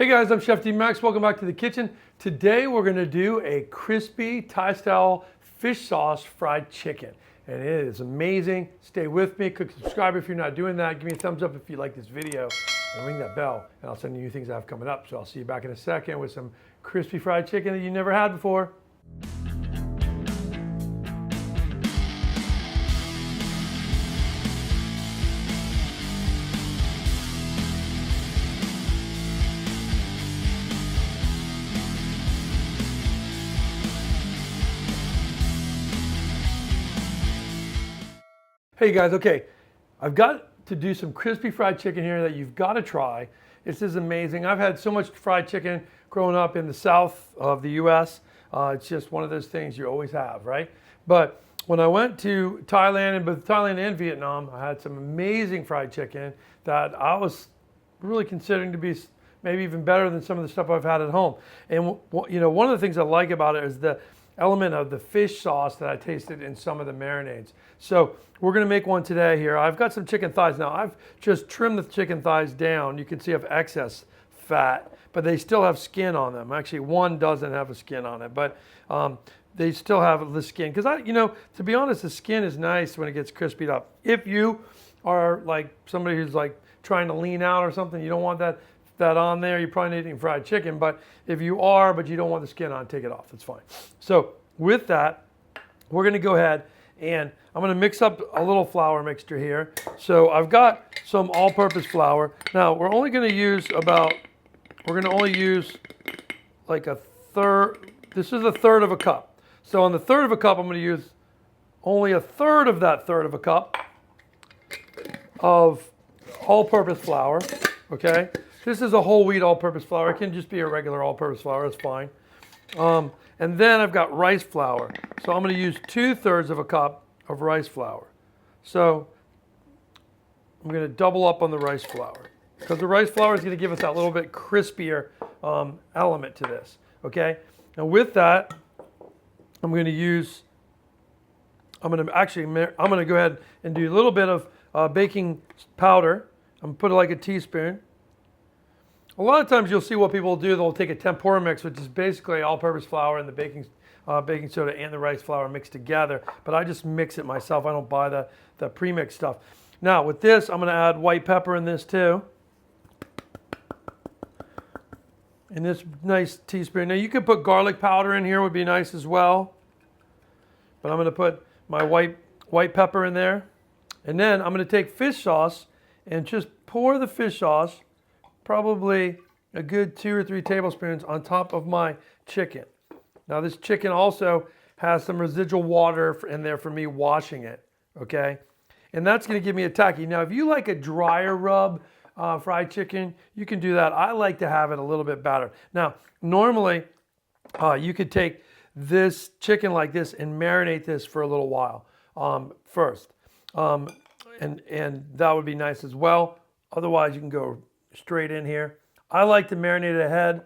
Hey guys, I'm Chef D Max. Welcome back to the kitchen. Today we're going to do a crispy Thai-style fish sauce fried chicken. And it is amazing. Stay with me. Click subscribe if you're not doing that. Give me a thumbs up if you like this video. And ring that bell. And I'll send you new things I have coming up. So I'll see you back in a second with some crispy fried chicken that you never had before. Hey guys, okay, I've got to do some crispy fried chicken here that you've got to try. This is amazing. I've had so much fried chicken growing up in the south of the US. It's just one of those things you always have, right? But when I went to Thailand, and both Thailand and Vietnam, I had some amazing fried chicken that I was really considering to be maybe even better than some of the stuff I've had at home. And you know, one of the things I like about it is the element of the fish sauce that I tasted in some of the marinades. So we're gonna make one today here. I've got some chicken thighs. Now I've just trimmed the chicken thighs down. You can see I have excess fat, but they still have skin on them. Actually, one doesn't have a skin on it, but they still have the skin. Because to be honest, the skin is nice when it gets crispied up. If you are like somebody who's like trying to lean out or something, you don't want that on there, you're probably not eating fried chicken. But if you are, but you don't want the skin on, take it off. That's fine. So with that, we're going to go ahead and I'm going to mix up a little flour mixture here. So I've got some all-purpose flour. Now we're only going to use like a third. This is a third of a cup. So on the third of a cup, I'm going to use only a third of that third of a cup of all-purpose flour. Okay. This is a whole wheat all-purpose flour. It can just be a regular all-purpose flour. It's fine. And then I've got rice flour. So I'm going to use 2/3 of a cup of rice flour. So I'm going to double up on the rice flour because the rice flour is going to give us that little bit crispier element to this. Okay. Now with that, I'm going to go ahead and do a little bit of baking powder. I'm going to put it like a teaspoon. A lot of times you'll see what people do, they'll take a tempura mix, which is basically all-purpose flour and the baking soda and the rice flour mixed together. But I just mix it myself. I don't buy the pre-mixed stuff. Now with this, I'm going to add white pepper in this too. In this nice teaspoon. Now you could put garlic powder in here, would be nice as well. But I'm going to put my white pepper in there. And then I'm going to take fish sauce and just pour the fish sauce, probably a good 2 or 3 tablespoons on top of my chicken. Now this chicken also has some residual water in there for me washing it, okay? And that's gonna give me a tacky. Now if you like a drier rub fried chicken, you can do that. I like to have it a little bit battered. Now, normally you could take this chicken like this and marinate this for a little while first. And that would be nice as well. Otherwise you can go straight in here. I like to marinate it ahead.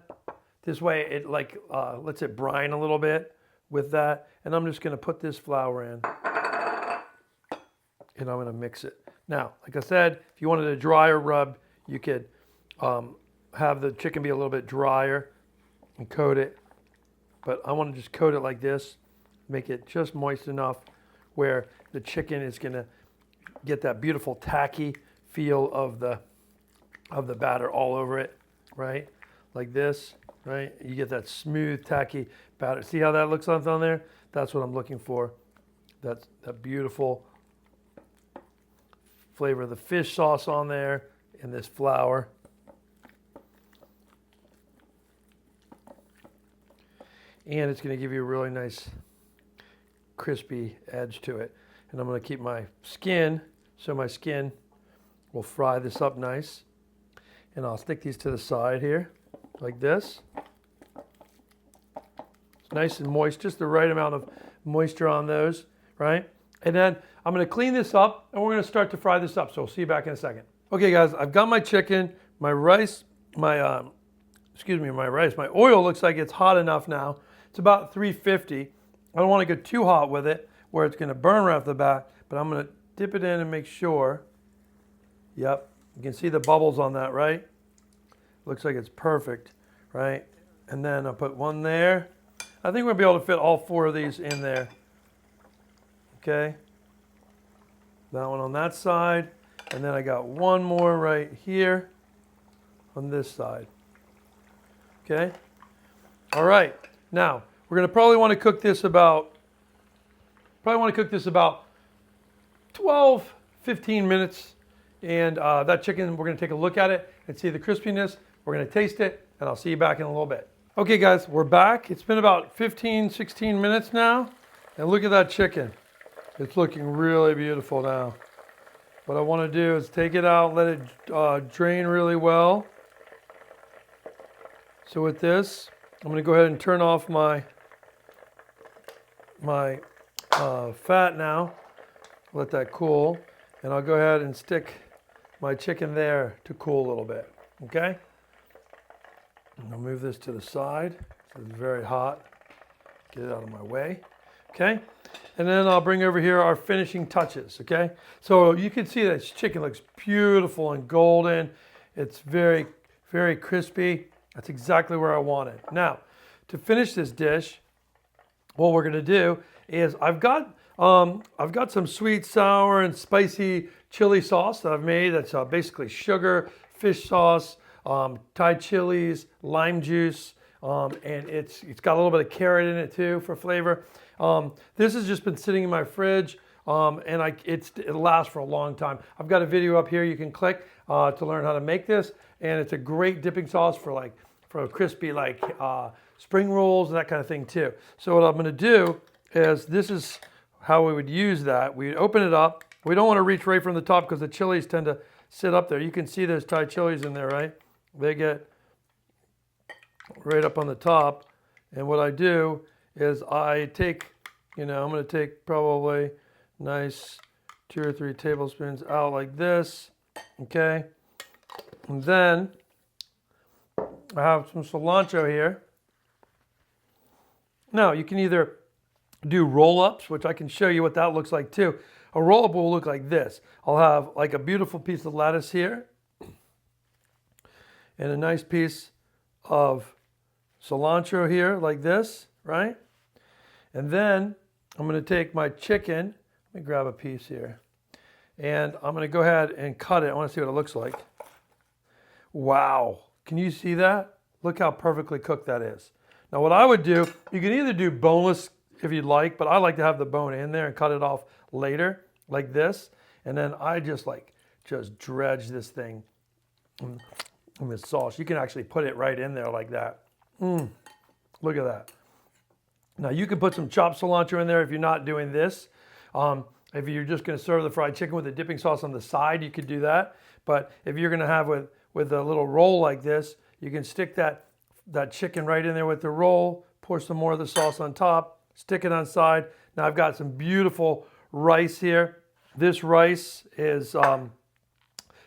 This way it lets it brine a little bit with that. And I'm just going to put this flour in. And I'm going to mix it. Now, like I said, if you wanted a drier rub, you could have the chicken be a little bit drier and coat it. But I want to just coat it like this. Make it just moist enough where the chicken is going to get that beautiful tacky feel of the batter all over it, right? Like this, right? You get that smooth, tacky batter. See how that looks on there? That's what I'm looking for. That's that beautiful flavor of the fish sauce on there and this flour. And it's going to give you a really nice crispy edge to it. And I'm going to keep my skin, so my skin will fry this up nice. And I'll stick these to the side here, like this. It's nice and moist, just the right amount of moisture on those, right? And then I'm going to clean this up, and we're going to start to fry this up. So we'll see you back in a second. Okay, guys, I've got my chicken, my rice, my oil looks like it's hot enough now. It's about 350. I don't want to get too hot with it, where it's going to burn right off the bat, but I'm going to dip it in and make sure. Yep, you can see the bubbles on that, right? Looks like it's perfect, right? And then I'll put one there. I think we'll be able to fit all 4 of these in there. Okay. That one on that side. And then I got one more right here on this side. Okay. All right. Now, we're going to probably want to cook this about 12, 15 minutes. And that chicken, we're going to take a look at it and see the crispiness. We're going to taste it, and I'll see you back in a little bit. Okay, guys, we're back. It's been about 15, 16 minutes now. And look at that chicken. It's looking really beautiful now. What I want to do is take it out, let it drain really well. So with this, I'm going to go ahead and turn off my fat now. Let that cool. And I'll go ahead and stick my chicken there to cool a little bit. Okay? I'll move this to the side. It's very hot. Get it out of my way. Okay? And then I'll bring over here our finishing touches. Okay? So you can see that chicken looks beautiful and golden. It's very, very crispy. That's exactly where I want it. Now, to finish this dish, what we're going to do is I've got some sweet, sour, and spicy chili sauce that I've made. That's basically sugar, fish sauce, Thai chilies, lime juice, and it's got a little bit of carrot in it too for flavor. This has just been sitting in my fridge, and it lasts for a long time. I've got a video up here you can click to learn how to make this, and it's a great dipping sauce for crispy spring rolls and that kind of thing too. So what I'm going to do is this is how we would use that. We open it up. We don't want to reach right from the top because the chilies tend to sit up there. You can see there's Thai chilies in there, right? They get right up on the top. And what I do is I take, I'm going to take probably nice 2 or 3 tablespoons out like this. Okay. And then I have some cilantro here. Now you can either do roll-ups, which I can show you what that looks like too. A roll-up will look like this. I'll have like a beautiful piece of lettuce here and a nice piece of cilantro here like this, right? And then I'm going to take my chicken. Let me grab a piece here. And I'm going to go ahead and cut it. I want to see what it looks like. Wow. Can you see that? Look how perfectly cooked that is. Now what I would do, you can either do boneless if you'd like, but I like to have the bone in there and cut it off later like this. And then I just dredge this thing in the sauce. You can actually put it right in there like that. Look at that. Now you can put some chopped cilantro in there if you're not doing this. If you're just going to serve the fried chicken with a dipping sauce on the side, you could do that. But if you're going to have with a little roll like this, you can stick that chicken right in there with the roll, pour some more of the sauce on top, stick it on side. Now I've got some beautiful rice here. This rice is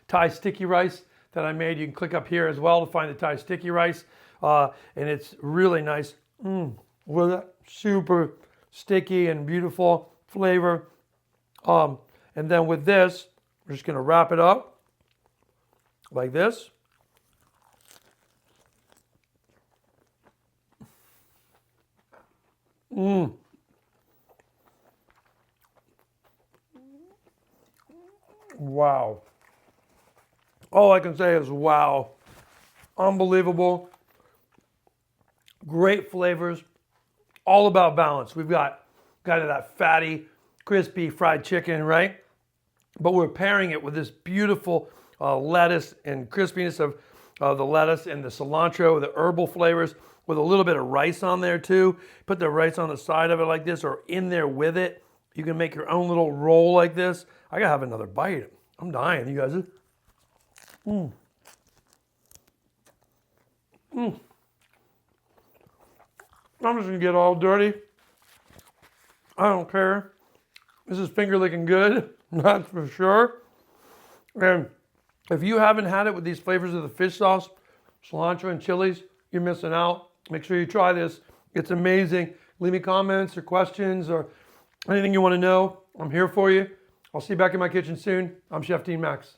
Thai sticky rice that I made. You can click up here as well to find the Thai sticky rice. And it's really nice. With that super sticky and beautiful flavor. And then with this, we're just going to wrap it up like this. Wow. All I can say is wow. Unbelievable. Great flavors. All about balance. We've got kind of that fatty, crispy fried chicken, right? But we're pairing it with this beautiful lettuce and crispiness of the lettuce and the cilantro, the herbal flavors, with a little bit of rice on there too. Put the rice on the side of it like this or in there with it. You can make your own little roll like this. I gotta have another bite. I'm dying, you guys. I'm just gonna get all dirty. I don't care. This is finger licking good, that's for sure. And if you haven't had it with these flavors of the fish sauce, cilantro and chilies, you're missing out. Make sure you try this. It's amazing. Leave me comments or questions or anything you want to know. I'm here for you. I'll see you back in my kitchen soon. I'm Chef Dean Max.